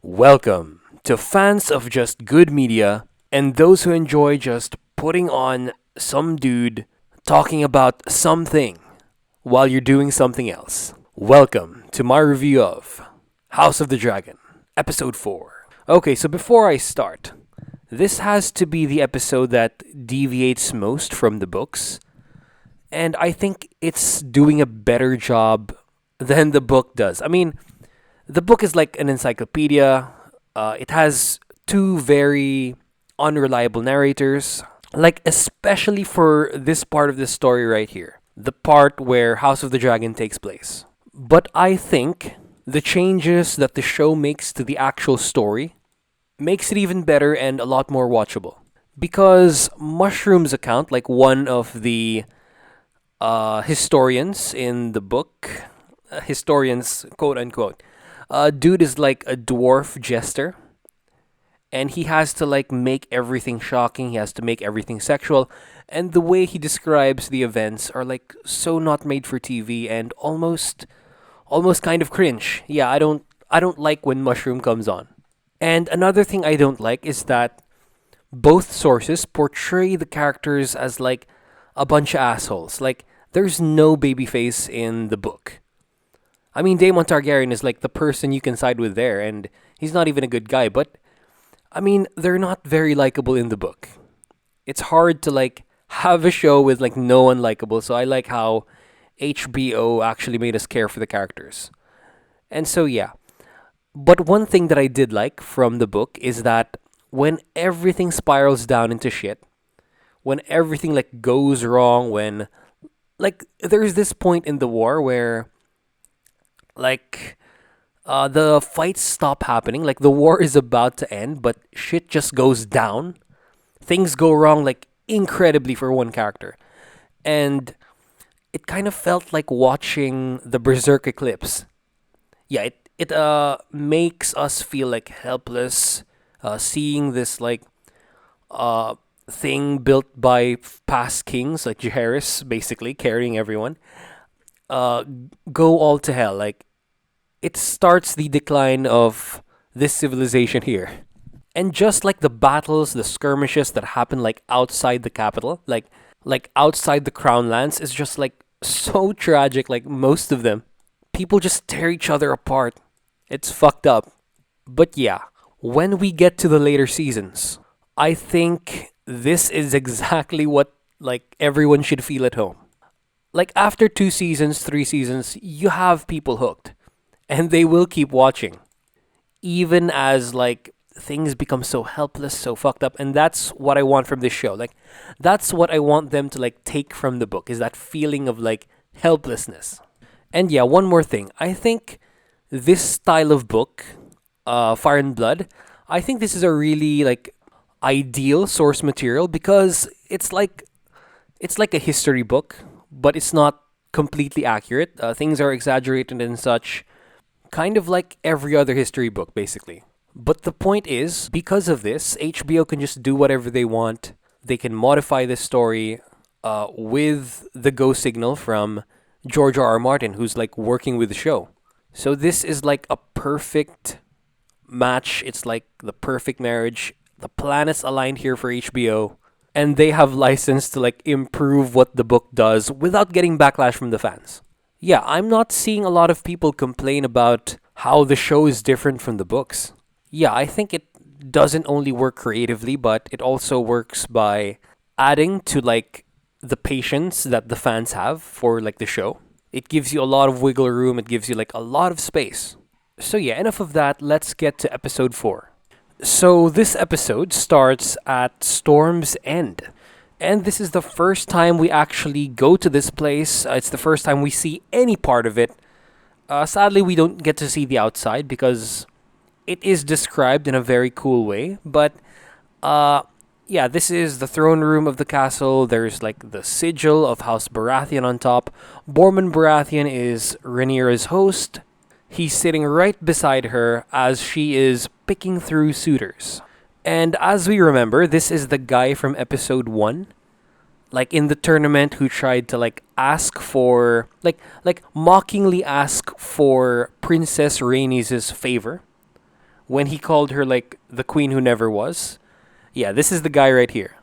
Welcome to fans of just good media and those who enjoy just putting on some dude talking about something while you're doing something else. Welcome to my review of House of the Dragon, Episode 4. Okay, so before I start, this has to be the episode that deviates most from the books, and I think it's doing a better job than the book does. I mean, the book is like an encyclopedia. It has two very unreliable narrators, like especially for this part of the story right here, the part where House of the Dragon takes place. But I think the changes that the show makes to the actual story makes it even better and a lot more watchable. Because Mushroom's account, like one of the historians in the book, historians, quote unquote, dude is like a dwarf jester, and he has to like make everything shocking. He has to make everything sexual, and the way he describes the events are like so not made for TV and almost kind of cringe. Yeah, I don't like when Mushroom comes on. And another thing I don't like is that both sources portray the characters as like a bunch of assholes. Like there's no babyface in the book. I mean, Daemon Targaryen is like the person you can side with there, and he's not even a good guy, but I mean, they're not very likable in the book. It's hard to like have a show with like no one likable, so I like how HBO actually made us care for the characters. And so yeah. But one thing that I did like from the book is that when everything spirals down into shit, when everything like goes wrong, when like there's this point in the war where like the fights stop happening, like the war is about to end, but shit just goes down. Things go wrong like incredibly for one character. And it kind of felt like watching the Berserk eclipse. Yeah, it makes us feel like helpless, seeing this like uh thing built by past kings like Jaehaerys basically carrying everyone uh go all to hell. Like it starts the decline of this civilization here. And just like the battles, the skirmishes that happen like outside the capital, like outside the crown lands is just like so tragic, like most of them. People just tear each other apart. It's fucked up. But yeah, when we get to the later seasons, I think this is exactly what like everyone should feel at home. Like after 2 seasons, 3 seasons, you have people hooked and they will keep watching even as like things become so helpless, so fucked up, and that's what I want from this show. Like that's what I want them to like take from the book is that feeling of like helplessness. And yeah, one more thing. I think this style of book, Fire and Blood, I think this is a really like ideal source material because it's like a history book, but it's not completely accurate. Things are exaggerated and such, kind of like every other history book, basically. But the point is, because of this, HBO can just do whatever they want. They can modify this story with the go signal from George R. R. Martin, who's like working with the show. So this is like a perfect match. It's like the perfect marriage. The planets aligned here for HBO, and they have license to like improve what the book does without getting backlash from the fans. Yeah, I'm not seeing a lot of people complain about how the show is different from the books. Yeah, I think it doesn't only work creatively, but it also works by adding to like the patience that the fans have for like the show. It gives you a lot of wiggle room, it gives you like a lot of space. So yeah, enough of that. Let's get to episode 4. So this episode starts at Storm's End. And this is the first time we actually go to this place. It's the first time we see any part of it. Sadly, we don't get to see the outside because it is described in a very cool way. But yeah, this is the throne room of the castle. There's like the sigil of House Baratheon on top. Borman Baratheon is Rhaenyra's host. He's sitting right beside her as she is picking through suitors. And as we remember, this is the guy from episode 1, like in the tournament, who tried to like ask for like mockingly ask for Princess Rhaenys' favor, when he called her like the queen who never was. Yeah, this is the guy right here.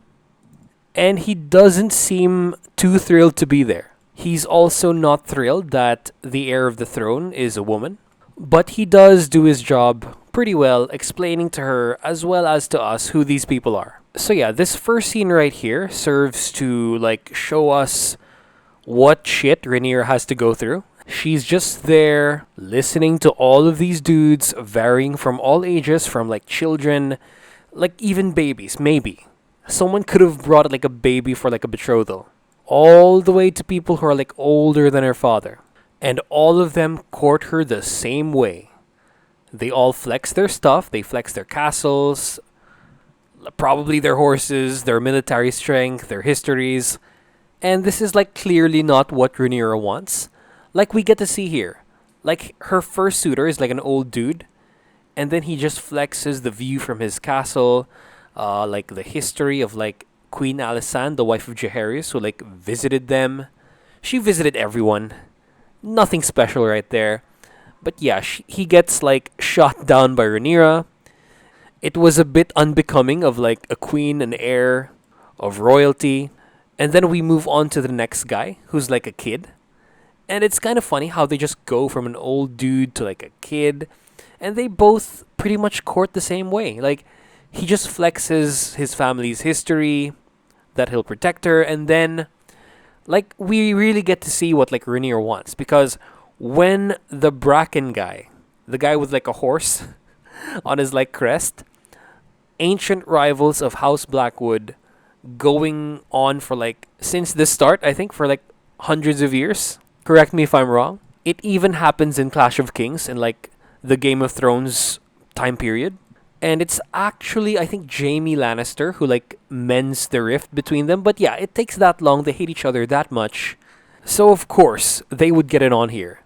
And he doesn't seem too thrilled to be there. He's also not thrilled that the heir of the throne is a woman, but he does do his job pretty well, explaining to her as well as to us who these people are. So yeah, this first scene right here serves to like show us what shit Rhaenyra has to go through. She's just there listening to all of these dudes varying from all ages, from like children, like even babies, maybe. Someone could have brought like a baby for like a betrothal. All the way to people who are like older than her father. And all of them court her the same way. They all flex their stuff, they flex their castles, probably their horses, their military strength, their histories. And this is like clearly not what Rhaenyra wants. Like we get to see here. Like her first suitor is like an old dude. And then he just flexes the view from his castle. Like the history of like Queen Alysanne, the wife of Jaehaerys, who like visited them. She visited everyone. Nothing special right there. But yeah, he gets like shot down by Rhaenyra. It was a bit unbecoming of like a queen and heir of royalty. And then we move on to the next guy, who's like a kid. And it's kind of funny how they just go from an old dude to like a kid. And they both pretty much court the same way. Like, he just flexes his family's history, that he'll protect her, and then, like, we really get to see what, like, Rhaenyra wants. Because when the Bracken guy, the guy with, like, a horse on his, like, crest, ancient rivals of House Blackwood, going on for, like, since the start, I think, for, like, hundreds of years. Correct me if I'm wrong. It even happens in Clash of Kings, in, like, the Game of Thrones time period. And it's actually, I think, Jaime Lannister who, like, mends the rift between them. But yeah, it takes that long. They hate each other that much. So, of course, they would get it on here.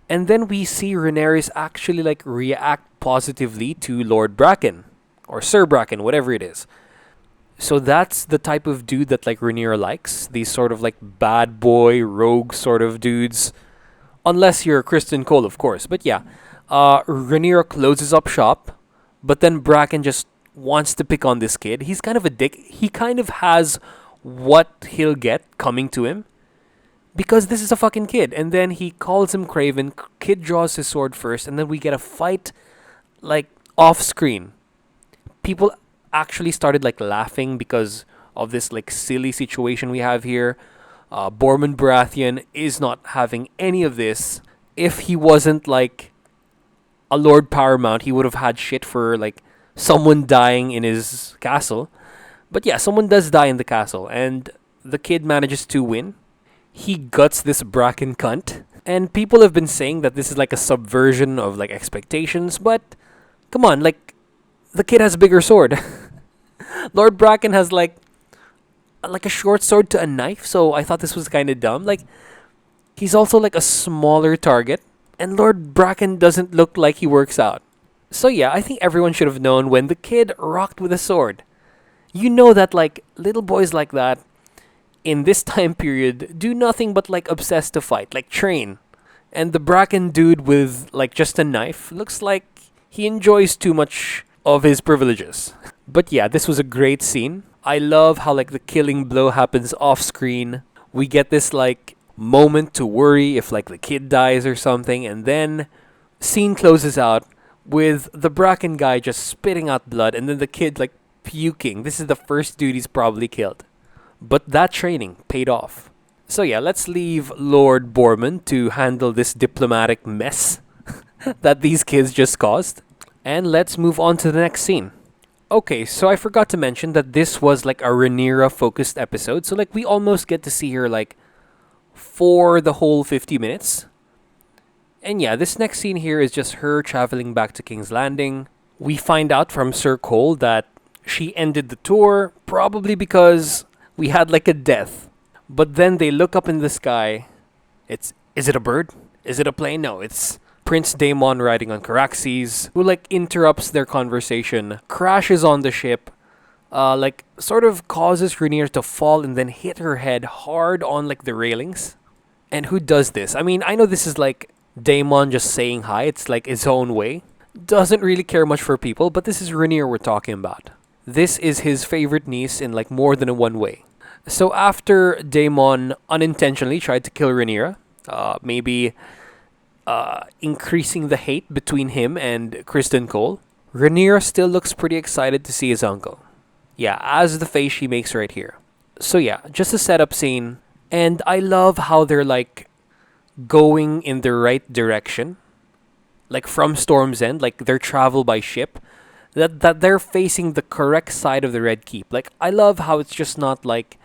And then we see Rhaenyra actually, like, react positively to Lord Bracken. Or Sir Bracken, whatever it is. So that's the type of dude that, like, Rhaenyra likes. These sort of, like, bad boy, rogue sort of dudes. Unless you're Kristen Cole, of course. But yeah, Rhaenyra closes up shop. But then Bracken just wants to pick on this kid. He's kind of a dick. He kind of has what he'll get coming to him. Because this is a fucking kid. And then he calls him Craven. Kid draws his sword first. And then we get a fight, like, off screen. People actually started, like, laughing because of this, like, silly situation we have here. Borman Baratheon is not having any of this. If he wasn't, like, a Lord Paramount, he would have had shit for, like, someone dying in his castle. But yeah, someone does die in the castle, and the kid manages to win. He guts this Bracken cunt. And people have been saying that this is, like, a subversion of, like, expectations, but come on, like, the kid has a bigger sword. Lord Bracken has, like a short sword to a knife, so I thought this was kind of dumb. Like, he's also, like, a smaller target. And Lord Bracken doesn't look like he works out. So yeah, I think everyone should have known when the kid rocked with a sword. You know that, like, little boys like that, in this time period, do nothing but, like, obsess to fight, like, train. And the Bracken dude with, like, just a knife looks like he enjoys too much of his privileges. But yeah, this was a great scene. I love how, like, the killing blow happens off screen. We get this, like, moment to worry if, like, the kid dies or something, and then scene closes out with the Bracken guy just spitting out blood, and then the kid, like, puking. This is the first dude he's probably killed. But that training paid off. So yeah, let's leave Lord Borman to handle this diplomatic mess that these kids just caused. And let's move on to the next scene. Okay, so I forgot to mention that this was, like, a Rhaenyra focused episode. So, like, we almost get to see her, like, for the whole 50 minutes. And yeah, this next scene here is just her traveling back to King's Landing. We find out from Sir Cole that she ended the tour, probably because we had, like, a death. But then they look up in the sky. Is it a bird? Is it a plane? No, it's Prince Daemon riding on Caraxes, who, like, interrupts their conversation, crashes on the ship, like, sort of causes Rhaenyra to fall and then hit her head hard on, like, the railings. And who does this? I mean, I know this is, like, Daemon just saying hi. It's, like, his own way. doesn't really care much for people, but this is Rhaenyra we're talking about. This is his favorite niece in like more than one way. So after Daemon unintentionally tried to kill Rhaenyra, maybe increasing the hate between him and Kristen Cole, Rhaenyra still looks pretty excited to see his uncle. Yeah, as the face she makes right here. So yeah, just a setup scene, and I love how they're like going in the right direction, like from Storm's End, like their travel by ship, that they're facing the correct side of the Red Keep. Like I love how it's just not like,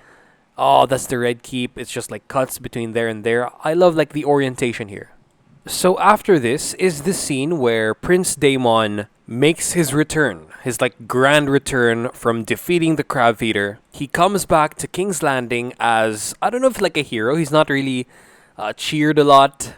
oh, that's the Red Keep. It's just like cuts between there and there. I love like the orientation here. So after this is the scene where Prince Daemon makes his return, his like grand return from defeating the Crab Feeder. He comes back to King's Landing as, I don't know if like a hero. He's not really cheered a lot.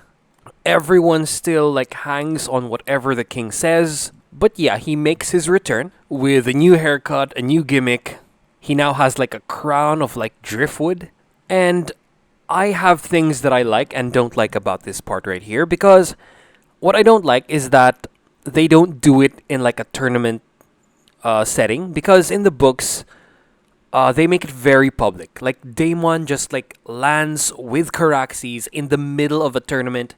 Everyone still like hangs on whatever the king says. But yeah, he makes his return with a new haircut, a new gimmick. He now has like a crown of like driftwood. And I have things that I like and don't like about this part right here, because what I don't like is that they don't do it in like a tournament setting, because in the books they make it very public. Like Daemon just like lands with Caraxes in the middle of a tournament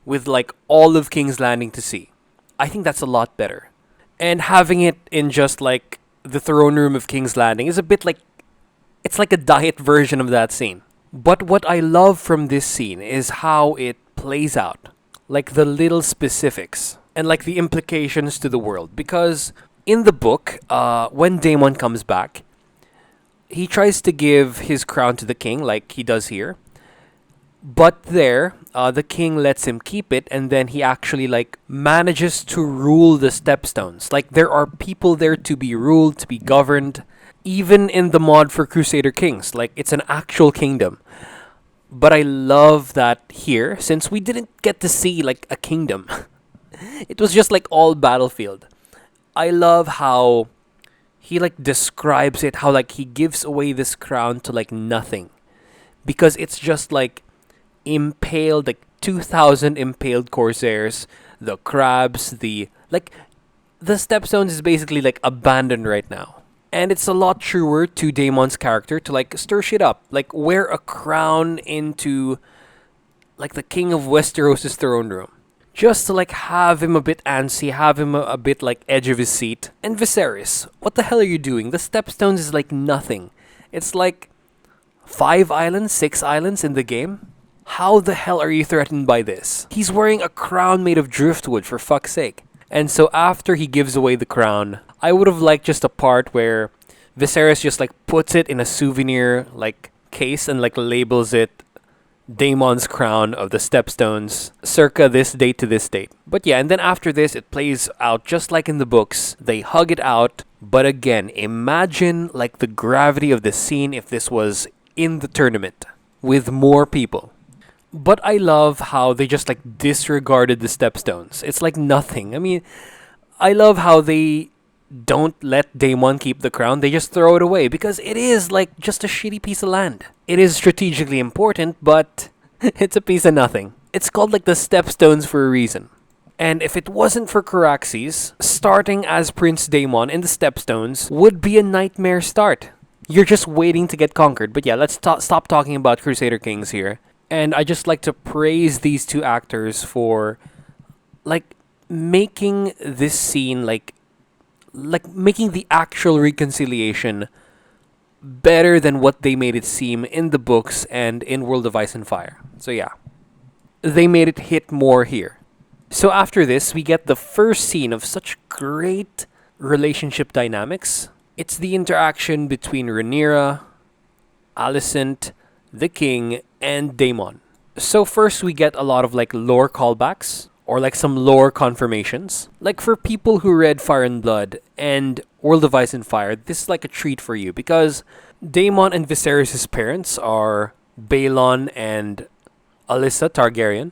with like all of King's Landing to see. I think that's a lot better. And having it in just like the throne room of King's Landing is a bit like, it's like a diet version of that scene. But what I love from this scene is how it plays out. Like the little specifics and like the implications to the world. Because in the book, when Daemon comes back, he tries to give his crown to the king like he does here. But there, the king lets him keep it, and then he actually like manages to rule the Stepstones. Like there are people there to be ruled, to be governed. Even in the mod for Crusader Kings, like it's an actual kingdom. But I love that here, since we didn't get to see like a kingdom. It was just like all battlefield. I love how he like describes it, how like he gives away this crown to like nothing. Because it's just like impaled, like 2,000 impaled corsairs, the crabs, the Stepstones is basically like abandoned right now. And it's a lot truer to Daemon's character to like stir shit up, like wear a crown into like the king of Westeros' throne room, just to like have him a bit antsy, have him a bit like edge of his seat. And Viserys, what the hell are you doing? The Stepstones is like nothing. It's like 5 islands, 6 islands in the game. How the hell are you threatened by this? He's wearing a crown made of driftwood, for fuck's sake. And so after he gives away the crown, I would have liked just a part where Viserys just like puts it in a souvenir like case and like labels it Daemon's crown of the Stepstones, circa this date to this date. But yeah, and then after this, it plays out just like in the books. They hug it out. But again, imagine like the gravity of this scene if this was in the tournament with more people. But I love how they just like disregarded the Stepstones. It's like nothing. I mean, I love how they don't let Daemon keep the crown. They just throw it away because it is like just a shitty piece of land. It is strategically important, but it's a piece of nothing. It's called like the Stepstones for a reason. And if it wasn't for Caraxes, starting as Prince Daemon in the Stepstones would be a nightmare start. You're just waiting to get conquered. But yeah, let's stop talking about Crusader Kings here. And I just like to praise these two actors for like making this scene like making the actual reconciliation better than what they made it seem in the books and in World of Ice and Fire. So yeah, they made it hit more here. So after this, we get the first scene of such great relationship dynamics. It's the interaction between Rhaenyra, Alicent, the king, and Daemon. So first we get a lot of like lore callbacks or like some lore confirmations. Like for people who read Fire and Blood and World of Ice and Fire, this is like a treat for you because Daemon and Viserys' parents are Balon and Alyssa Targaryen.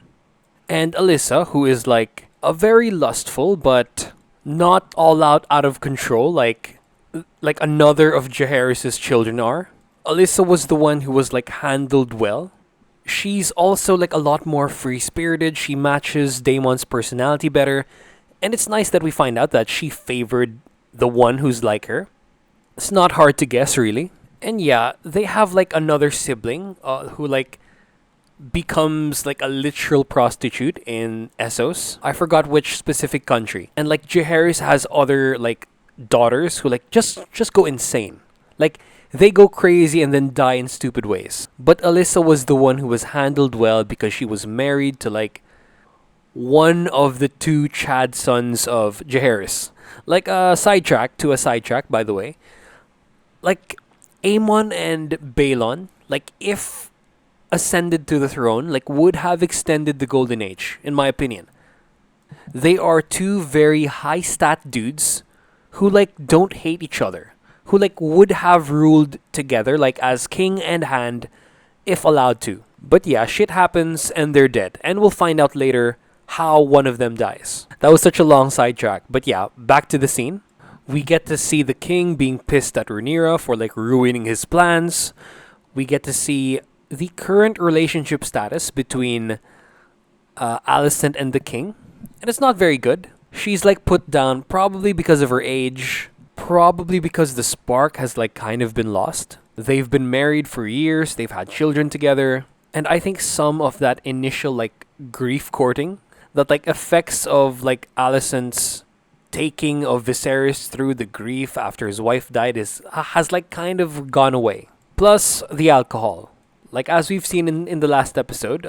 And Alyssa, who is like a very lustful but not all out of control like another of Jaehaerys' children are. Alyssa was the one who was like handled well. She's also like a lot more free-spirited. She matches Daemon's personality better. And it's nice that we find out that she favored the one who's like her. It's not hard to guess, really. And yeah, they have like another sibling who like becomes like a literal prostitute in Essos. I forgot which specific country. And like Jaehaerys has other like daughters who like just go insane. Like they go crazy and then die in stupid ways. But Alyssa was the one who was handled well because she was married to like one of the two Chad sons of Jaehaerys. Like a sidetrack to a sidetrack, by the way. Like Aemon and Balon, like if ascended to the throne, like would have extended the Golden Age, in my opinion. They are two very high stat dudes who like don't hate each other, who like would have ruled together like as king and hand if allowed to. But yeah, shit happens and they're dead, and we'll find out later how one of them dies. That was such a long sidetrack, but yeah, back to the scene. We get to see the king being pissed at Rhaenyra for like ruining his plans. We get to see the current relationship status between Alicent and the king, and it's not very good. She's like put down probably because of her age, probably because the spark has like kind of been lost. They've been married for years, they've had children together, and I think some of that initial like grief courting, that like effects of like Alicent's taking of Viserys through the grief after his wife died has like kind of gone away. Plus the alcohol. Like as we've seen in the last episode,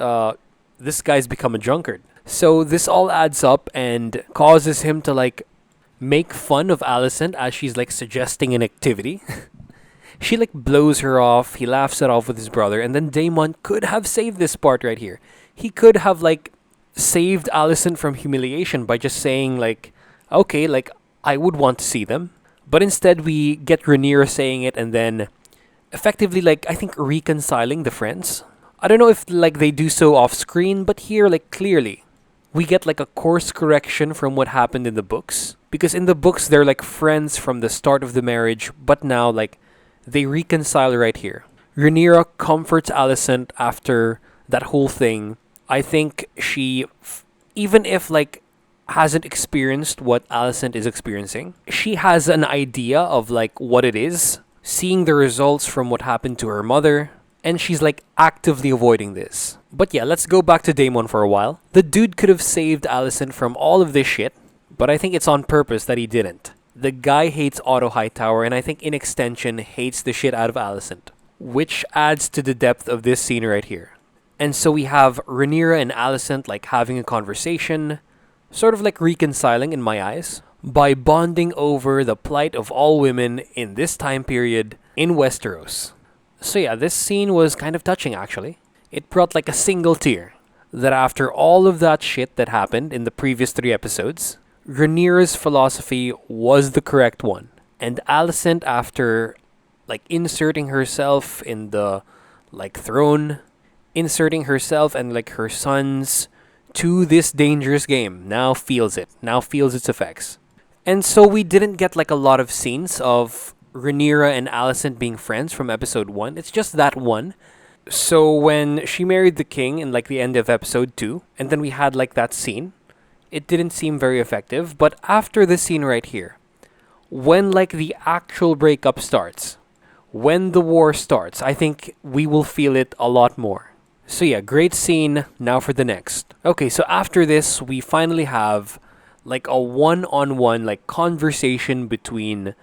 this guy's become a drunkard. So this all adds up and causes him to like make fun of Alicent as she's like suggesting an activity. She like blows her off, he laughs it off with his brother, and then Daemon could have saved this part right here. He could have like saved Alicent from humiliation by just saying like, okay, like I would want to see them. But instead we get Rhaenyra saying it and then effectively like I think reconciling the friends. I don't know if like they do so off screen, but here like clearly we get like a course correction from what happened in the books, because in the books they're like friends from the start of the marriage, but now like they reconcile right here. Rhaenyra comforts Alicent after that whole thing. I think she even if like hasn't experienced what Alicent is experiencing, she has an idea of like what it is, seeing the results from what happened to her mother, and she's like actively avoiding this. But yeah, let's go back to Daemon for a while. The dude could have saved Alicent from all of this shit, but I think it's on purpose that he didn't. The guy hates Otto Hightower, and I think in extension hates the shit out of Alicent, which adds to the depth of this scene right here. And so we have Rhaenyra and Alicent like having a conversation, sort of like reconciling in my eyes, by bonding over the plight of all women in this time period in Westeros. So yeah, this scene was kind of touching actually. It brought like a single tear, that after all of that shit that happened in the previous 3 episodes, Rhaenyra's philosophy was the correct one. And Alicent, after like inserting herself in the like throne, inserting herself and like her sons to this dangerous game, now feels it, now feels its effects. And so we didn't get like a lot of scenes of Rhaenyra and Alicent being friends from episode 1. It's just that one. So when she married the king in like the end of episode 2, and then we had like that scene, it didn't seem very effective. But after this scene right here, when like the actual breakup starts, when the war starts, I think we will feel it a lot more. So yeah, great scene. Now for the next. Okay, so after this, we finally have like a one-on-one like conversation between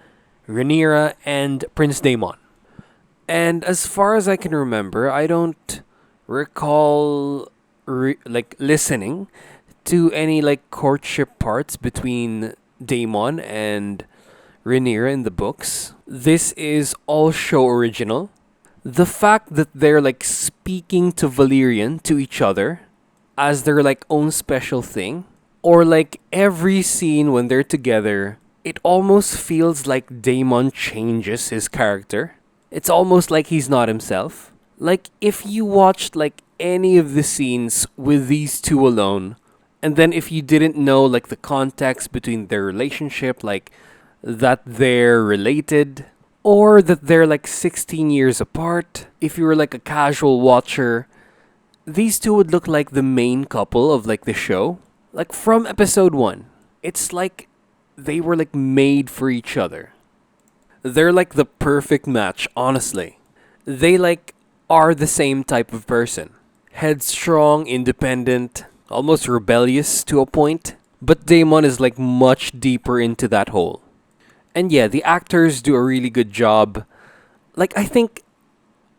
Rhaenyra and Prince Daemon. And as far as I can remember, I don't recall like listening to any like courtship parts between Daemon and Rhaenyra in the books. This is all show original. The fact that they're like speaking to Valyrian to each other as their like own special thing, or like every scene when they're together, it almost feels like Daemon changes his character. It's almost like he's not himself. Like if you watched like any of the scenes with these two alone, and then if you didn't know like the context between their relationship, like that they're related, or that they're like 16 years apart, if you were like a casual watcher, these two would look like the main couple of like the show. Like from episode 1. It's like they were like made for each other. They're like the perfect match, honestly. They like are the same type of person. Headstrong, independent, almost rebellious to a point. But Daemon is like much deeper into that hole. And yeah, the actors do a really good job. Like I think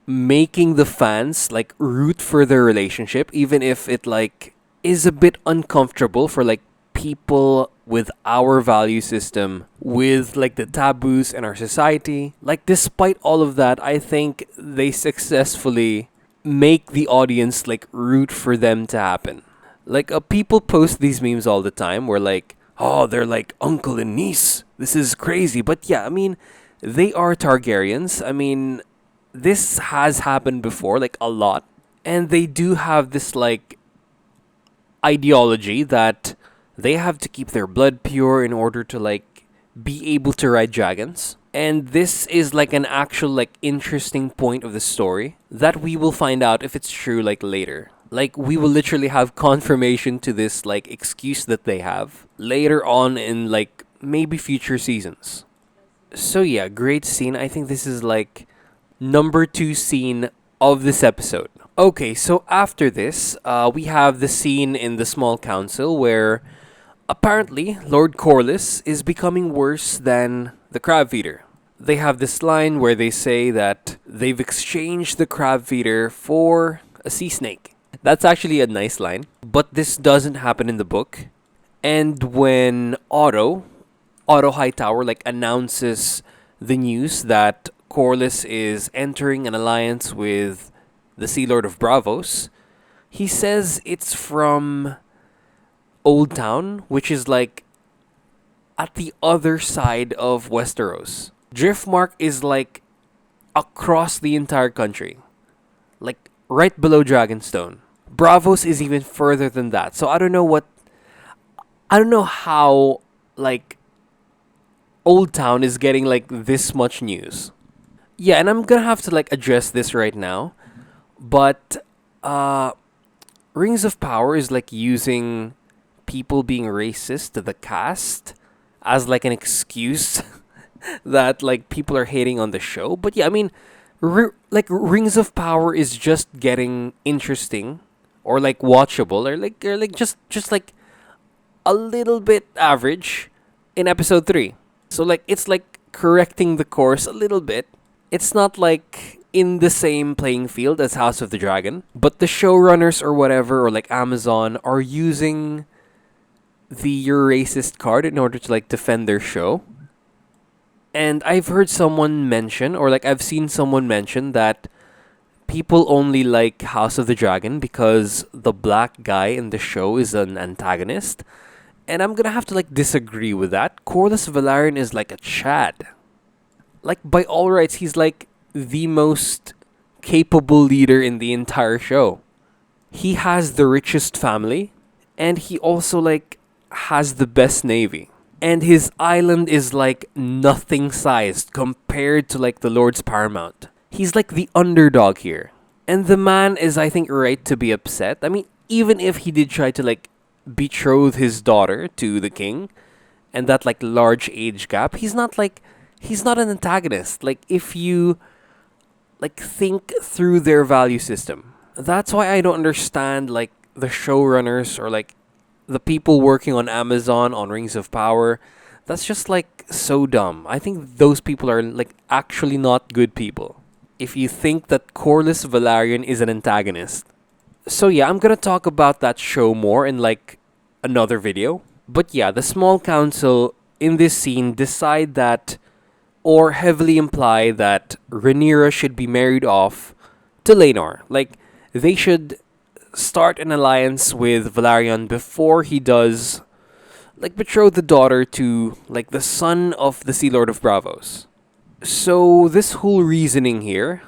making the fans like root for their relationship even if it like is a bit uncomfortable for like people with our value system, with like the taboos in our society. Like despite all of that, I think they successfully make the audience like root for them to happen. Like people post these memes all the time where like, oh, they're like uncle and niece, this is crazy. But yeah, I mean, they are Targaryens. I mean, this has happened before, like a lot. And they do have this like ideology that they have to keep their blood pure in order to like be able to ride dragons. And this is like an actual like interesting point of the story that we will find out if it's true like later. Like we will literally have confirmation to this like excuse that they have later on in like maybe future seasons. So yeah, great scene. I think this is like number 2 scene of this episode. Okay, so after this, we have the scene in the small council where apparently Lord Corlys is becoming worse than the crab feeder. They have this line where they say that they've exchanged the crab feeder for a sea snake. That's actually a nice line, but this doesn't happen in the book. And when Otto Hightower like announces the news that Corlys is entering an alliance with the Sea Lord of Bravos, he says it's from Old Town, which is like at the other side of Westeros. Driftmark is like across the entire country, like right below Dragonstone. Bravos is even further than that. So I don't know how like Old Town is getting like this much news. Yeah, and I'm gonna have to like address this right now, but Rings of Power is like using people being racist to the cast as like an excuse that like people are hating on the show. But yeah, I mean, like Rings of Power is just getting interesting or like watchable or like just like a little bit average in episode 3. So like it's like correcting the course a little bit. It's not like in the same playing field as House of the Dragon, but the showrunners or whatever or like Amazon are using the "you're racist" card in order to like defend their show. And I've heard someone mention or like I've seen someone mention that people only like House of the Dragon because the black guy in the show is an antagonist. And I'm gonna have to like disagree with that. Corlys Velaryon is like a Chad. Like by all rights, he's like the most capable leader in the entire show. He has the richest family, and he also like has the best navy. And his island is like nothing sized compared to like the Lord's Paramount. He's like the underdog here. And the man is, I think, right to be upset. I mean, even if he did try to like betroth his daughter to the king and that like large age gap, he's not an antagonist. Like if you like think through their value system. That's why I don't understand like the showrunners or like the people working on Amazon on Rings of Power. That's just like so dumb. I think those people are like actually not good people. If you think that Corlys Velaryon is an antagonist. So yeah, I'm gonna talk about that show more in like another video. But yeah, the small council in this scene decide that or heavily imply that Rhaenyra should be married off to Laenor. Like they should start an alliance with Velaryon before he does like betroth the daughter to like the son of the Sea Lord of Bravos. So this whole reasoning here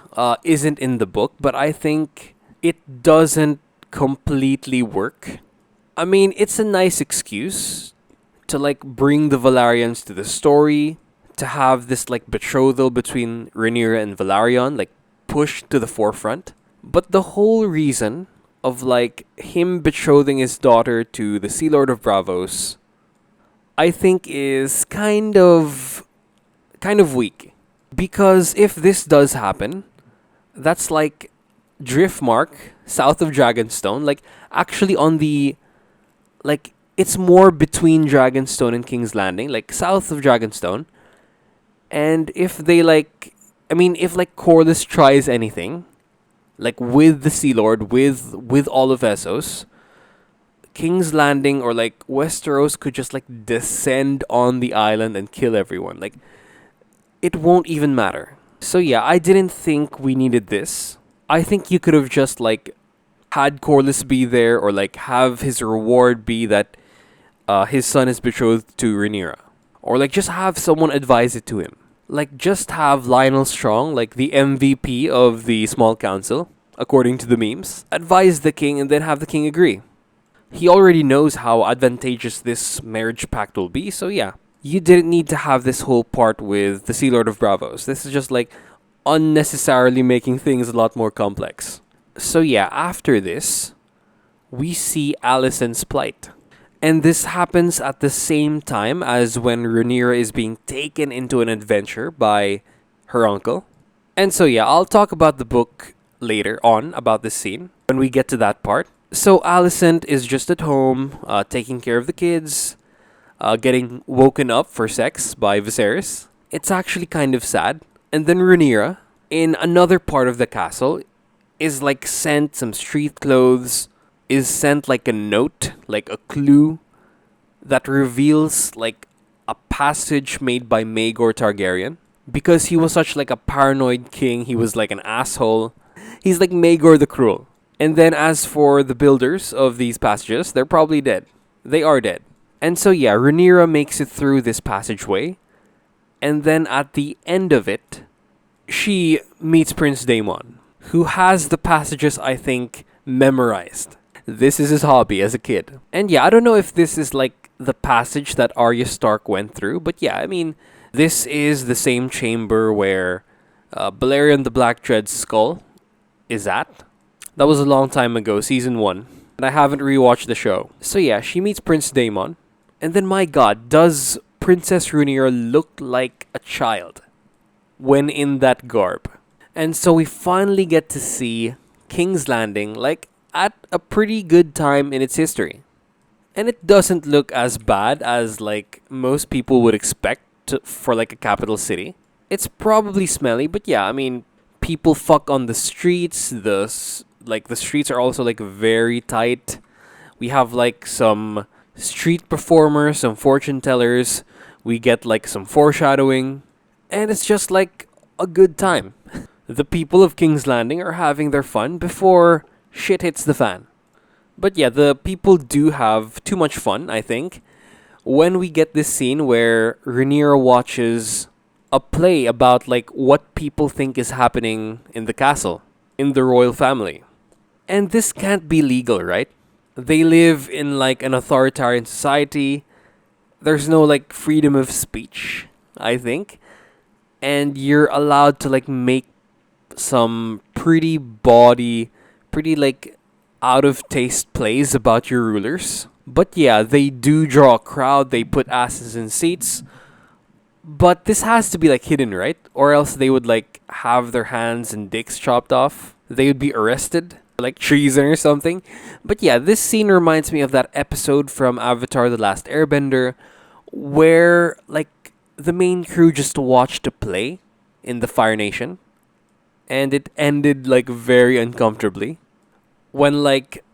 isn't in the book, but I think it doesn't completely work. I mean, it's a nice excuse to like bring the Velaryons to the story, to have this like betrothal between Rhaenyra and Velaryon like pushed to the forefront. But the whole reason of like him betrothing his daughter to the Sea Lord of Bravos I think is kind of weak. Because if this does happen, that's like Driftmark, south of Dragonstone, like actually on the like it's more between Dragonstone and King's Landing, like south of Dragonstone. And if they if like Corlys tries anything, like with the Sea Lord, with all of Essos, King's Landing or like Westeros could just like descend on the island and kill everyone. Like it won't even matter. So yeah, I didn't think we needed this. I think you could have just like had Corlys be there or like have his reward be that his son is betrothed to Rhaenyra. Or like just have someone advise it to him. Like just have Lionel Strong, like the MVP of the small council, according to the memes, advise the king and then have the king agree. He already knows how advantageous this marriage pact will be, so yeah. You didn't need to have this whole part with the Sea Lord of Bravos. This is just like unnecessarily making things a lot more complex. So yeah, after this, we see Alicent's plight. And this happens at the same time as when Rhaenyra is being taken into an adventure by her uncle. And so yeah, I'll talk about the book later on about this scene when we get to that part. So Alicent is just at home, taking care of the kids, getting woken up for sex by Viserys. It's actually kind of sad. And then Rhaenyra, in another part of the castle, is like sent some street clothes, is sent like a note, like a clue that reveals like a passage made by Maegor Targaryen. Because he was such like a paranoid king, he was like an asshole. He's like Maegor the Cruel. And then as for the builders of these passages, they're probably dead. They are dead. And so yeah, Rhaenyra makes it through this passageway. And then at the end of it, she meets Prince Daemon, who has the passages, I think, memorized. This is his hobby as a kid. And yeah, I don't know if this is like the passage that Arya Stark went through, but yeah, I mean, this is the same chamber where Balerion the Black Dread's skull is at. That was a long time ago, season 1. And I haven't rewatched the show. So yeah, she meets Prince Daemon. And then, my god, does Princess Rhaenyra look like a child when in that garb? And so we finally get to see King's Landing, like, at a pretty good time in its history. And it doesn't look as bad as, like, most people would expect for, like, a capital city. It's probably smelly, but yeah, I mean, people fuck on the streets. The streets are also, like, very tight. We have, like, some street performers, some fortune tellers. We get, like, some foreshadowing. And it's just, like, a good time. The people of King's Landing are having their fun before shit hits the fan. But yeah, the people do have too much fun, I think, when we get this scene where Rhaenyra watches a play about like what people think is happening in the castle, in the royal family. And this can't be legal, right? They live in like an authoritarian society. There's no like freedom of speech, I think. And you're allowed to like make some pretty like out of taste plays about your rulers. But yeah, they do draw a crowd, they put asses in seats. But this has to be like hidden, right? Or else they would like have their hands and dicks chopped off. They would be arrested, like treason or something. But yeah, this scene reminds me of that episode from Avatar: The Last Airbender where like the main crew just watched a play in the Fire Nation. And it ended like very uncomfortably when like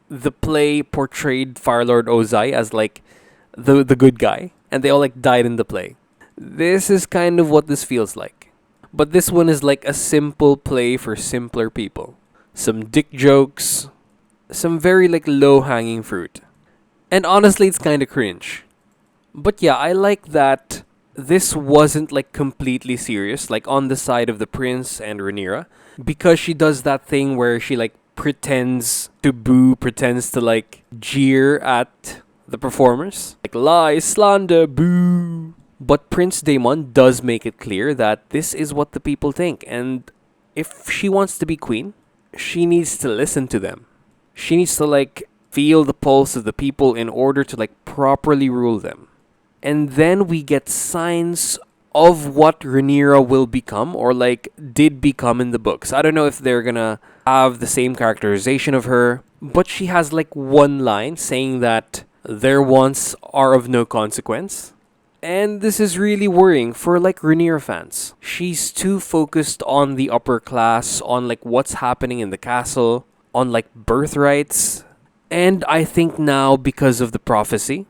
the play portrayed Firelord Ozai as like the good guy, and they all like died in the play. This is kind of what this feels like. But this one is like a simple play for simpler people. Some dick jokes, some very like low-hanging fruit. And honestly, it's kind of cringe. But yeah, I like that this wasn't like completely serious, like on the side of the prince and Rhaenyra, because she does that thing where she like pretends to boo, pretends to like jeer at the performers, like lie, slander, boo. But Prince Daemon does make it clear that this is what the people think, and if she wants to be queen, she needs to listen to them. She needs to like feel the pulse of the people in order to like properly rule them. And then we get signs of what Rhaenyra will become, or like did become in the books. I don't know if they're gonna have the same characterization of her, but she has like one line saying that their wants are of no consequence. And this is really worrying for like Rhaenyra fans. She's too focused on the upper class, on like what's happening in the castle, on like birthrights. And I think now, because of the prophecy,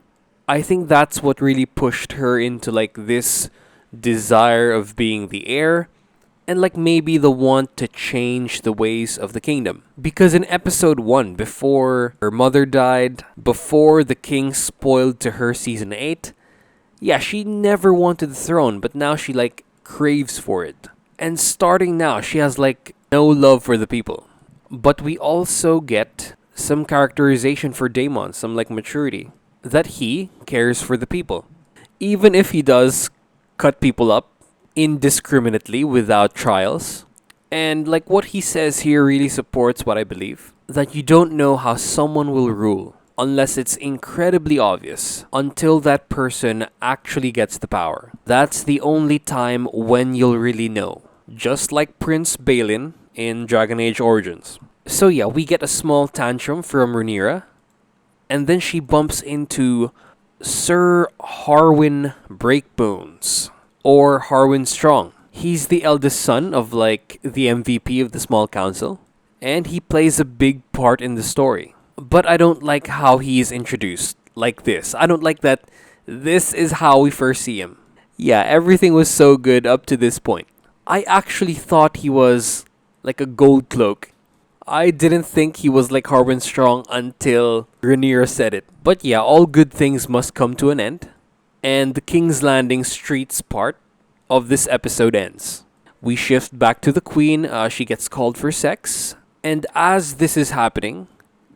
I think that's what really pushed her into like this desire of being the heir, and like maybe the want to change the ways of the kingdom. Because in episode 1, before her mother died, before the king spoiled to her season 8, yeah, she never wanted the throne, but now she like craves for it. And starting now, she has like no love for the people. But we also get some characterization for Daemon, some like maturity, that he cares for the people. Even if he does cut people up indiscriminately without trials. And like what he says here really supports what I believe, that you don't know how someone will rule unless it's incredibly obvious, until that person actually gets the power. That's the only time when you'll really know. Just like Prince Balin in Dragon Age Origins. So yeah, we get a small tantrum from Rhaenyra, and then she bumps into Sir Harwin Breakbones, or Harwin Strong. He's the eldest son of like the MVP of the small council, and he plays a big part in the story. But I don't like how he is introduced like this. I don't like that this is how we first see him. Yeah, everything was so good up to this point. I actually thought he was like a gold cloak. I didn't think he was like Harwin Strong until Rhaenyra said it. But yeah, all good things must come to an end. And the King's Landing streets part of this episode ends. We shift back to the queen. She gets called for sex. And as this is happening,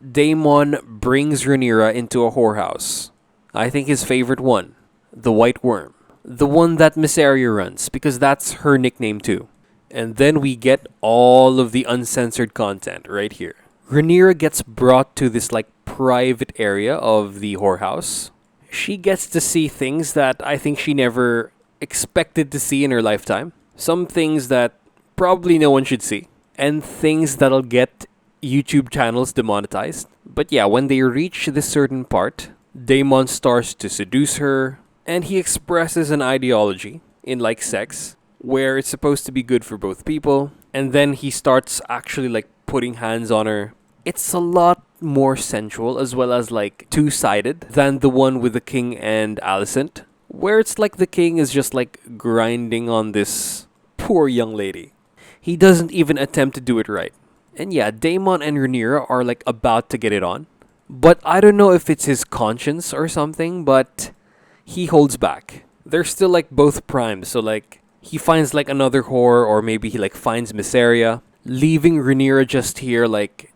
Daemon brings Rhaenyra into a whorehouse. I think his favorite one, the White Worm. The one that Miss Arya runs, because that's her nickname too. And then we get all of the uncensored content right here. Rhaenyra gets brought to this like private area of the whorehouse. She gets to see things that I think she never expected to see in her lifetime. Some things that probably no one should see. And things that'll get YouTube channels demonetized. But yeah, when they reach this certain part, Daemon starts to seduce her, and he expresses an ideology in like sex, where it's supposed to be good for both people, and then he starts actually like putting hands on her. It's a lot more sensual as well as like two-sided than the one with the king and Alicent, where it's like the king is just like grinding on this poor young lady. He doesn't even attempt to do it right. And yeah, Daemon and Rhaenyra are like about to get it on. But I don't know if it's his conscience or something, but he holds back. They're still like both primed, so like he finds like another whore, or maybe he like finds Miss Arya, leaving Rhaenyra just here like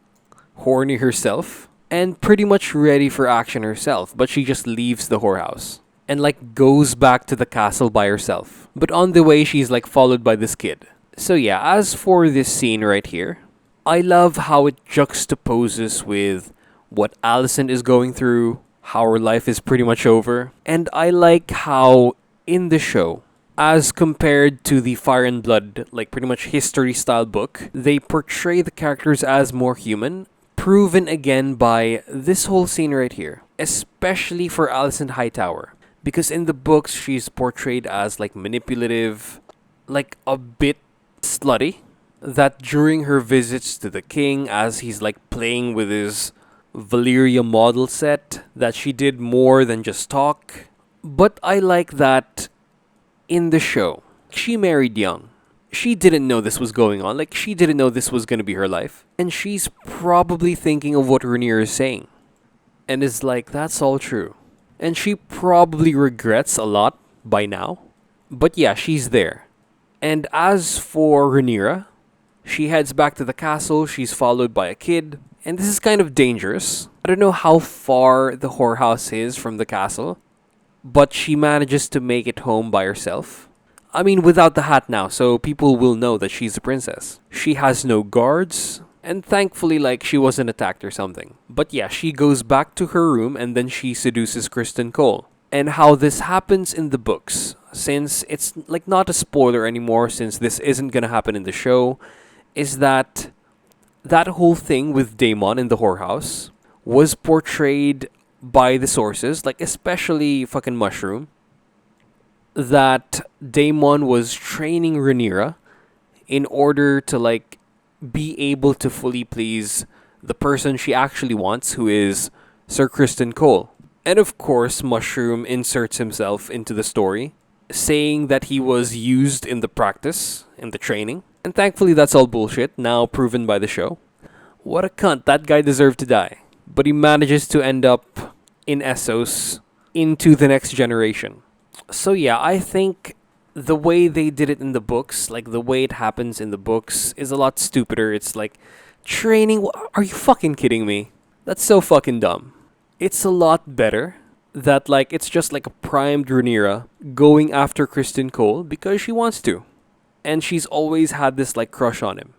horny herself and pretty much ready for action herself, but she just leaves the whorehouse and like goes back to the castle by herself. But on the way, she's like followed by this kid. So yeah, as for this scene right here, I love how it juxtaposes with what Alicent is going through, how her life is pretty much over. And I like how in the show, as compared to the Fire and Blood, like pretty much history style book, they portray the characters as more human, proven again by this whole scene right here, especially for Alicent Hightower. Because in the books, she's portrayed as like manipulative, like a bit slutty, that during her visits to the king, as he's like playing with his Valyria model set, that she did more than just talk. But I like that in the show, she married young. She didn't know this was going on. Like, she didn't know this was going to be her life. And she's probably thinking of what Rhaenyra is saying. And is like, that's all true. And she probably regrets a lot by now. But yeah, she's there. And as for Rhaenyra, she heads back to the castle. She's followed by a kid. And this is kind of dangerous. I don't know how far the whorehouse is from the castle, but she manages to make it home by herself. I mean, without the hat now, so people will know that she's a princess. She has no guards, and thankfully, like, she wasn't attacked or something. But yeah, she goes back to her room, and then she seduces Kristen Cole. and how this happens in the books, since it's like not a spoiler anymore, since this isn't gonna happen in the show, is that that whole thing with Daemon in the whorehouse was portrayed by the sources, like especially fucking Mushroom, that Daemon was training Rhaenyra in order to like be able to fully please the person she actually wants, who is Sir Criston Cole. And of course, Mushroom inserts himself into the story, saying that he was used in the practice, in the training. And thankfully, that's all bullshit, now proven by the show. What a cunt, that guy deserved to die. But he manages to end up in Essos into the next generation. So yeah, I think the way they did it in the books, like the way it happens in the books, is a lot stupider. It's like, training? Are you fucking kidding me? That's so fucking dumb. It's a lot better that like it's just like a primed Rhaenyra going after Criston Cole because she wants to. And she's always had this like crush on him.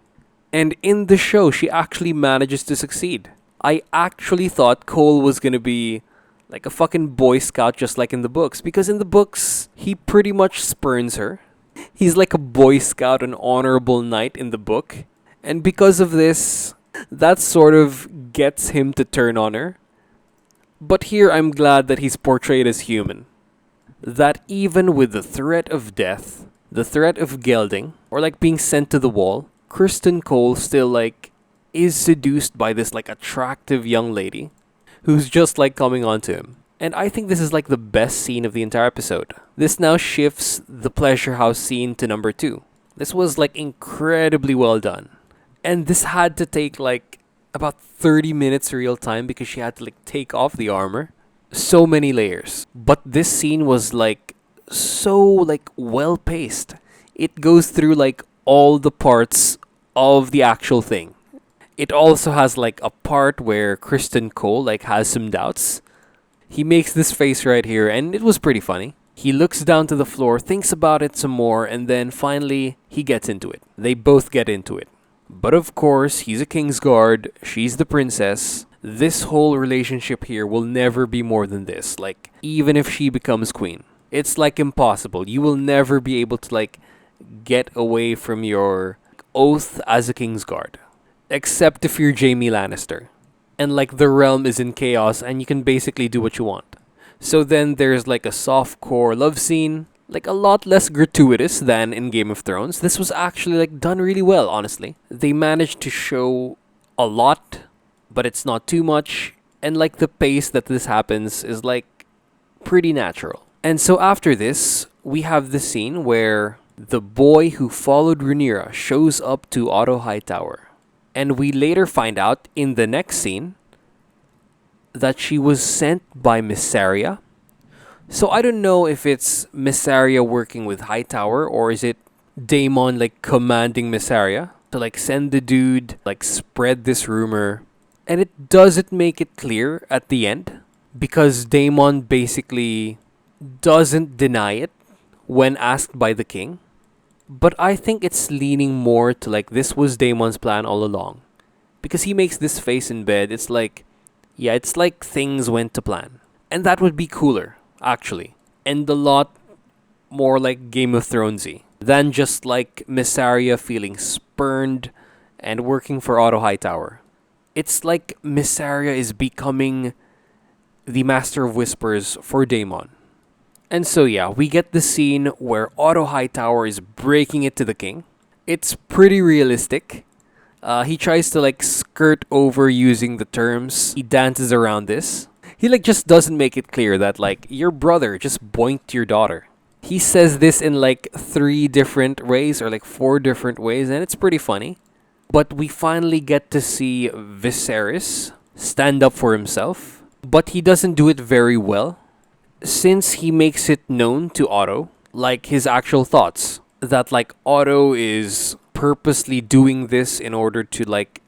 And in the show, she actually manages to succeed. I actually thought Cole was gonna be like a fucking Boy Scout just like in the books. Because in the books, he pretty much spurns her. He's like a Boy Scout, an honorable knight in the book. And because of this, that sort of gets him to turn on her. But here I'm glad that he's portrayed as human. That even with the threat of death, the threat of gelding, or like being sent to the wall, Criston Cole still like is seduced by this like attractive young lady who's just like coming on to him. And I think this is like the best scene of the entire episode. This now shifts the pleasure house scene to number 2. This was like incredibly well done. And this had to take like about 30 minutes real time because she had to like take off the armor. So many layers. But this scene was like so like well paced. It goes through like all the parts of the actual thing. It also has like a part where Criston Cole like has some doubts. He makes this face right here and it was pretty funny. He looks down to the floor, thinks about it some more, and then finally he gets into it. They both get into it. But of course, he's a Kingsguard, she's the princess. This whole relationship here will never be more than this. Like, even if she becomes queen. It's like impossible. You will never be able to like get away from your oath as a Kingsguard. Except if you're Jaime Lannister. And like the realm is in chaos and you can basically do what you want. So then there's like a softcore love scene. Like a lot less gratuitous than in Game of Thrones. This was actually like done really well, honestly. They managed to show a lot, but it's not too much. And like the pace that this happens is like pretty natural. And so after this, we have the scene where the boy who followed Rhaenyra shows up to Otto Hightower. And we later find out in the next scene that she was sent by Missaria. So I don't know if it's Missaria working with Hightower or is it Daemon like commanding Missaria to like send the dude, like spread this rumor. And it doesn't make it clear at the end because Daemon basically doesn't deny it when asked by the king. But I think it's leaning more to like this was Daemon's plan all along. Because he makes this face in bed, it's like, yeah, it's like things went to plan. And that would be cooler, actually. And a lot more like Game of Thronesy than just like Missaria feeling spurned and working for Otto Hightower. It's like Missaria is becoming the Master of Whispers for Daemon. And so yeah, we get the scene where Otto Hightower is breaking it to the king. It's pretty realistic. He tries to like skirt over using the terms. He dances around this. He like just doesn't make it clear that like your brother just boinked your daughter. He says this in like 3 different ways or like 4 different ways and it's pretty funny. But we finally get to see Viserys stand up for himself. But he doesn't do it very well. Since he makes it known to Otto, like his actual thoughts, that like Otto is purposely doing this in order to like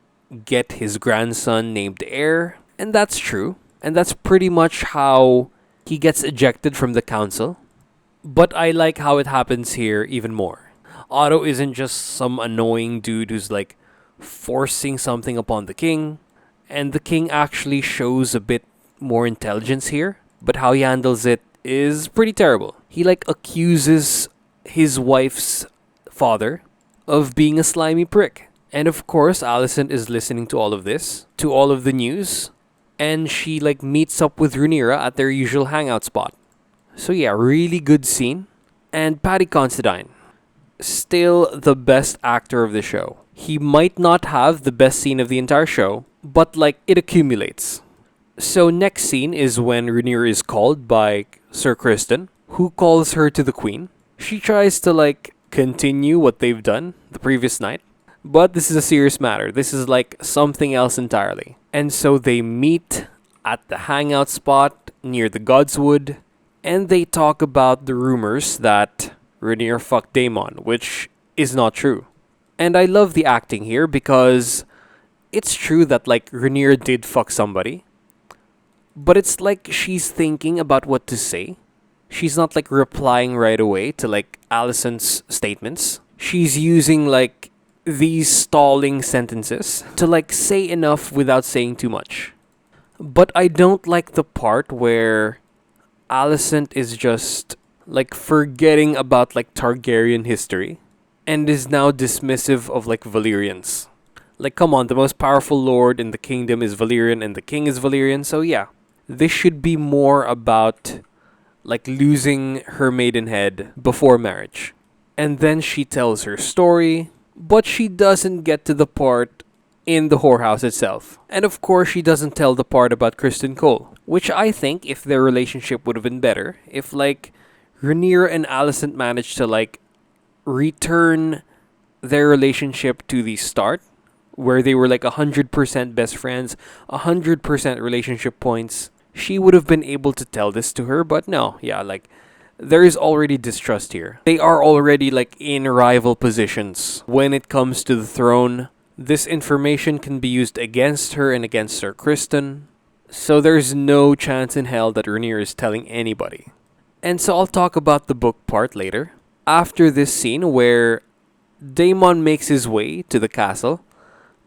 get his grandson named heir. And that's true. And that's pretty much how he gets ejected from the council. But I like how it happens here even more. Otto isn't just some annoying dude who's like forcing something upon the king. And the king actually shows a bit more intelligence here. But how he handles it is pretty terrible. He like accuses his wife's father of being a slimy prick. And of course, Alicent is listening to all of this, to all of the news, and she like meets up with Rhaenyra at their usual hangout spot. So yeah, really good scene. And Paddy Considine, still the best actor of the show. He might not have the best scene of the entire show, but like it accumulates. So next scene is when Rhaenyra is called by Sir Criston, who calls her to the queen. She tries to like continue what they've done the previous night, but this is a serious matter. This is like something else entirely. And so they meet at the hangout spot near the Godswood, and they talk about the rumors that Rhaenyra fucked Daemon, which is not true. And I love the acting here because it's true that like Rhaenyra did fuck somebody, but it's like she's thinking about what to say. She's not like replying right away to like Alicent's statements. She's using like these stalling sentences to like say enough without saying too much. But I don't like the part where Alicent is just like forgetting about like Targaryen history and is now dismissive of like Valyrians. Like, come on, the most powerful lord in the kingdom is Valyrian and the king is Valyrian, so yeah. This should be more about like losing her maidenhead before marriage. And then she tells her story, but she doesn't get to the part in the whorehouse itself. And of course, she doesn't tell the part about Criston Cole, which I think if their relationship would have been better, if like Rhaenyra and Alicent managed to like return their relationship to the start, where they were like 100% best friends, 100% relationship points, she would have been able to tell this to her. But no, yeah, like there is already distrust here. They are already like in rival positions when it comes to the throne. This information can be used against her and against Sir Criston, so there's no chance in hell that Rhaenyra is telling anybody. And so I'll talk about the book part later. After this scene where Daemon makes his way to the castle,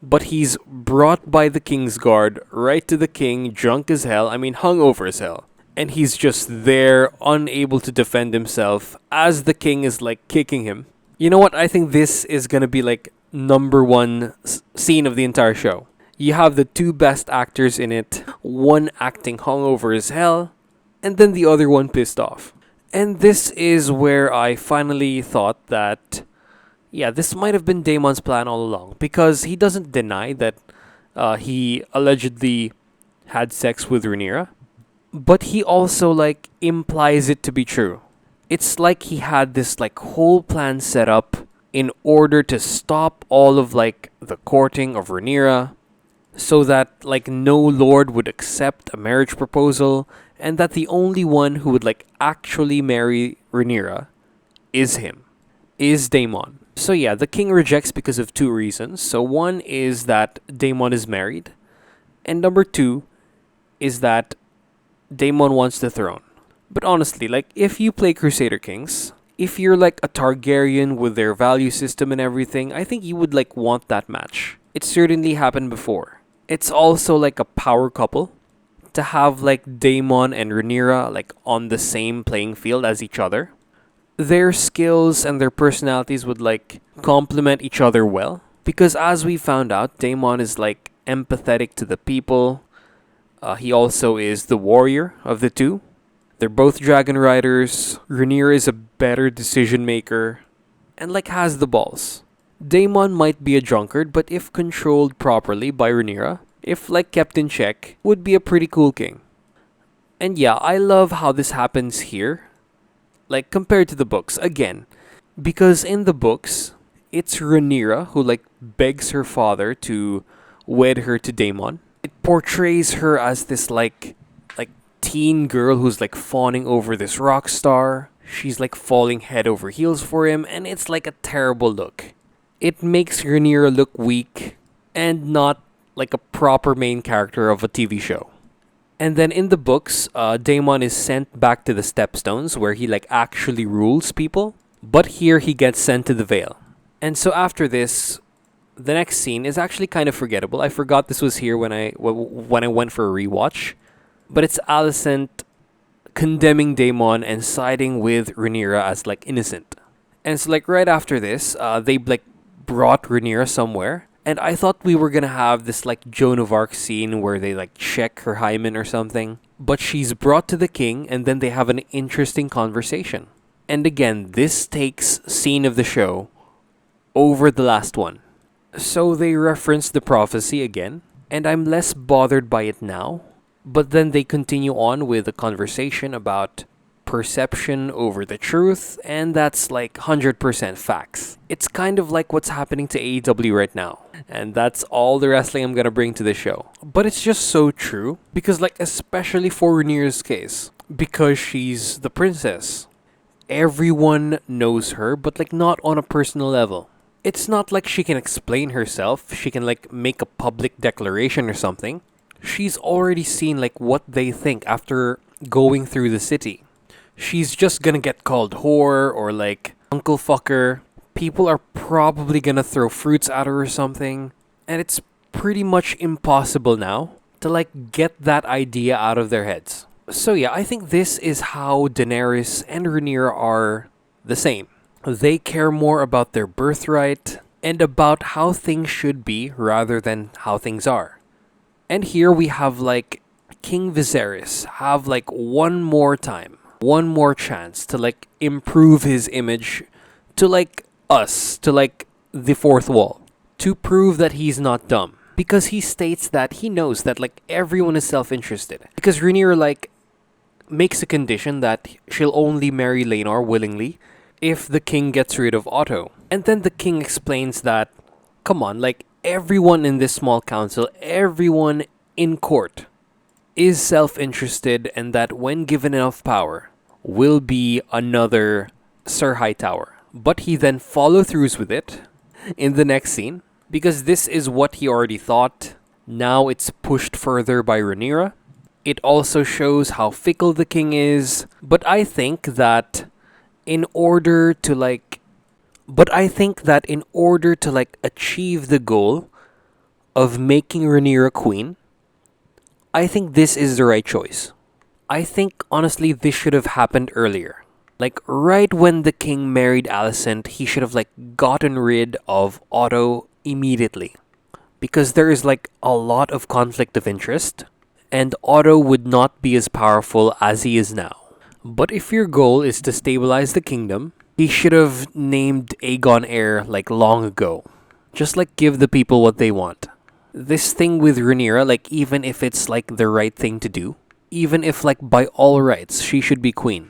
but he's brought by the king's guard right to the king, drunk as hell, hungover as hell. And he's just there, unable to defend himself, as the king is like kicking him. You know what? I think this is gonna be like number one scene of the entire show. You have the two best actors in it, one acting hungover as hell, and then the other one pissed off. And this is where I finally thought that, yeah, this might have been Daemon's plan all along, because he doesn't deny that he allegedly had sex with Rhaenyra, but he also like implies it to be true. It's like he had this like whole plan set up in order to stop all of like the courting of Rhaenyra, so that like no lord would accept a marriage proposal, and that the only one who would like actually marry Rhaenyra is him, is Daemon. So yeah, the king rejects because of two reasons. So one is that Daemon is married, and number two is that Daemon wants the throne. But honestly, like if you play Crusader Kings, if you're like a Targaryen with their value system and everything, I think you would like want that match. It certainly happened before. It's also like a power couple to have like Daemon and Rhaenyra like on the same playing field as each other. Their skills and their personalities would like complement each other well, because as we found out, Daemon is like empathetic to the people. He also is the warrior of the two. They're both dragon riders. Rhaenyra is a better decision maker and like has the balls. Daemon might be a drunkard, but if controlled properly by Rhaenyra, if like kept in check, would be a pretty cool king. And yeah, I love how this happens here, like compared to the books again, because in the books it's Rhaenyra who like begs her father to wed her to Daemon. It portrays her as this like teen girl who's like fawning over this rock star. She's like falling head over heels for him, and it's like a terrible look. It makes Rhaenyra look weak and not like a proper main character of a TV show. And then in the books, Daemon is sent back to the Stepstones where he like actually rules people. But here he gets sent to the Vale. And so after this, the next scene is actually kind of forgettable. I forgot this was here when I went for a rewatch. But it's Alicent condemning Daemon and siding with Rhaenyra as like innocent. And it's like right after this, they like brought Rhaenyra somewhere. And I thought we were gonna have this like Joan of Arc scene where they like check her hymen or something. But she's brought to the king and then they have an interesting conversation. And again, this takes scene of the show over the last one. So they reference the prophecy again, and I'm less bothered by it now. But then they continue on with a conversation about perception over the truth, and that's like 100% facts. It's kind of like what's happening to AEW right now. And that's all the wrestling I'm gonna bring to the show. But it's just so true, because like especially for Rhaenyra's case, because she's the princess. Everyone knows her, but like not on a personal level. It's not like she can explain herself, she can like make a public declaration or something. She's already seen like what they think after going through the city. She's just gonna get called whore or like uncle fucker. People are probably gonna throw fruits at her or something. And it's pretty much impossible now to like get that idea out of their heads. So yeah, I think this is how Daenerys and Rhaenyra are the same. They care more about their birthright and about how things should be rather than how things are. And here we have like King Viserys have like one more time, one more chance to like improve his image to like us, to like the fourth wall, to prove that he's not dumb. Because he states that he knows that like everyone is self-interested. Because Rhaenyra like makes a condition that she'll only marry Laenor willingly if the king gets rid of Otto. And then the king explains that, come on, like everyone in this small council, everyone in court is self-interested, and that when given enough power will be another Sir Hightower. But he then follow throughs with it in the next scene, because this is what he already thought. Now it's pushed further by Rhaenyra. It also shows how fickle the king is, but I think that in order to achieve the goal of making Rhaenyra queen, I think this is the right choice. I think honestly this should have happened earlier. Like right when the king married Alicent, he should have like gotten rid of Otto immediately. Because there is like a lot of conflict of interest, and Otto would not be as powerful as he is now. But if your goal is to stabilize the kingdom, he should have named Aegon heir like long ago. Just like give the people what they want. This thing with Rhaenyra, like even if it's like the right thing to do, even if like by all rights she should be queen.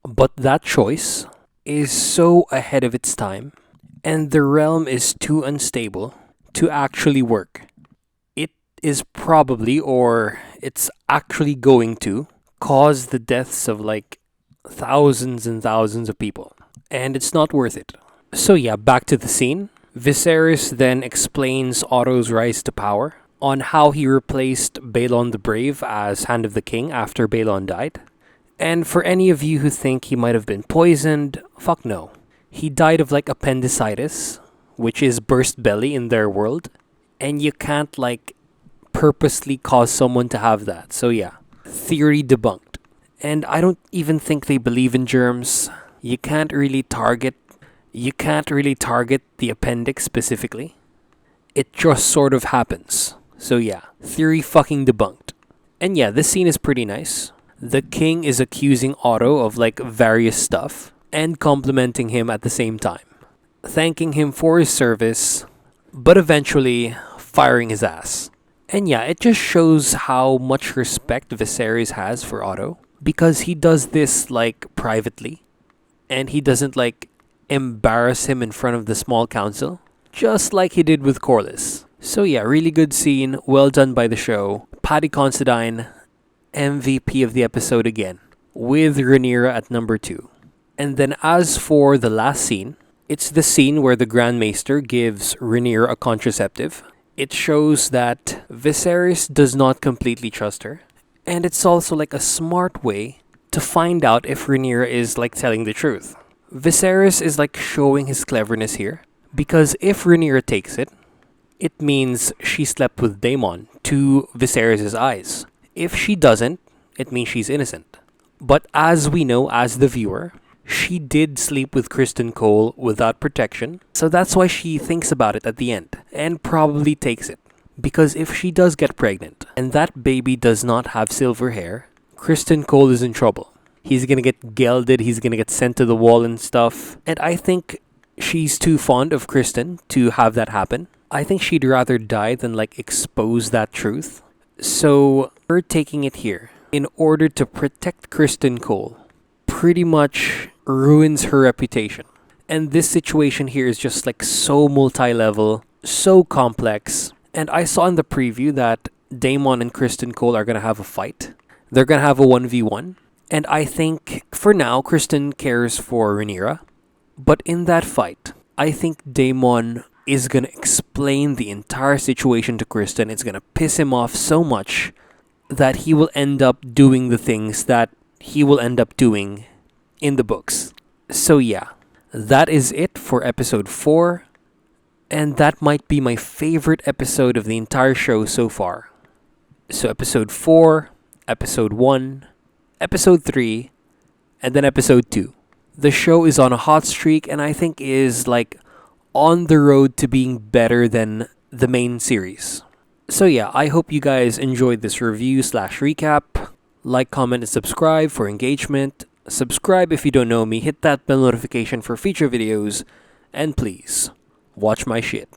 But that choice is so ahead of its time, and the realm is too unstable to actually work. It is probably, or it's actually going to, cause the deaths of like thousands and thousands of people. And it's not worth it. So yeah, back to the scene. Viserys then explains Otto's rise to power, on how he replaced Balon the Brave as Hand of the King after Balon died. And for any of you who think he might have been poisoned, fuck no. He died of like appendicitis, which is burst belly in their world. And you can't like purposely cause someone to have that. So yeah, theory debunked. And I don't even think they believe in germs. You can't really target the appendix specifically. It just sort of happens. So yeah, theory fucking debunked. And yeah, this scene is pretty nice. The king is accusing Otto of like various stuff and complimenting him at the same time. Thanking him for his service, but eventually firing his ass. And yeah, it just shows how much respect Viserys has for Otto, because he does this like privately, and he doesn't like embarrass him in front of the small council, just like he did with Corlys. So yeah, really good scene, well done by the show. Paddy Considine, MVP of the episode again, with Rhaenyra at number 2. And then as for the last scene, it's the scene where the Grand Maester gives Rhaenyra a contraceptive. It shows that Viserys does not completely trust her, and it's also like a smart way to find out if Rhaenyra is like telling the truth. Viserys is like showing his cleverness here, because if Rhaenyra takes it, it means she slept with Daemon to Viserys' eyes. If she doesn't, it means she's innocent. But as we know, as the viewer, she did sleep with Kristen Cole without protection. So that's why she thinks about it at the end and probably takes it. Because if she does get pregnant and that baby does not have silver hair, Kristen Cole is in trouble. He's gonna get gelded, he's gonna get sent to the wall and stuff. And I think she's too fond of Kristen to have that happen. I think she'd rather die than like expose that truth. So her taking it here in order to protect Kristen Cole pretty much ruins her reputation. And this situation here is just like so multi-level, so complex. And I saw in the preview that Daemon and Kristen Cole are going to have a fight. They're going to have a 1v1. And I think for now, Kristen cares for Rhaenyra. But in that fight, I think Daemon is going to explain the entire situation to Kristen. It's going to piss him off so much that he will end up doing the things that he will end up doing in the books. So yeah, that is it for episode 4. And that might be my favorite episode of the entire show so far. So episode 4, episode 1, episode 3, and then episode 2. The show is on a hot streak and I think is like on the road to being better than the main series. So yeah, I hope you guys enjoyed this review/recap. Like, comment, and subscribe for engagement. Subscribe if you don't know me, hit that bell notification for future videos, and please, watch my shit.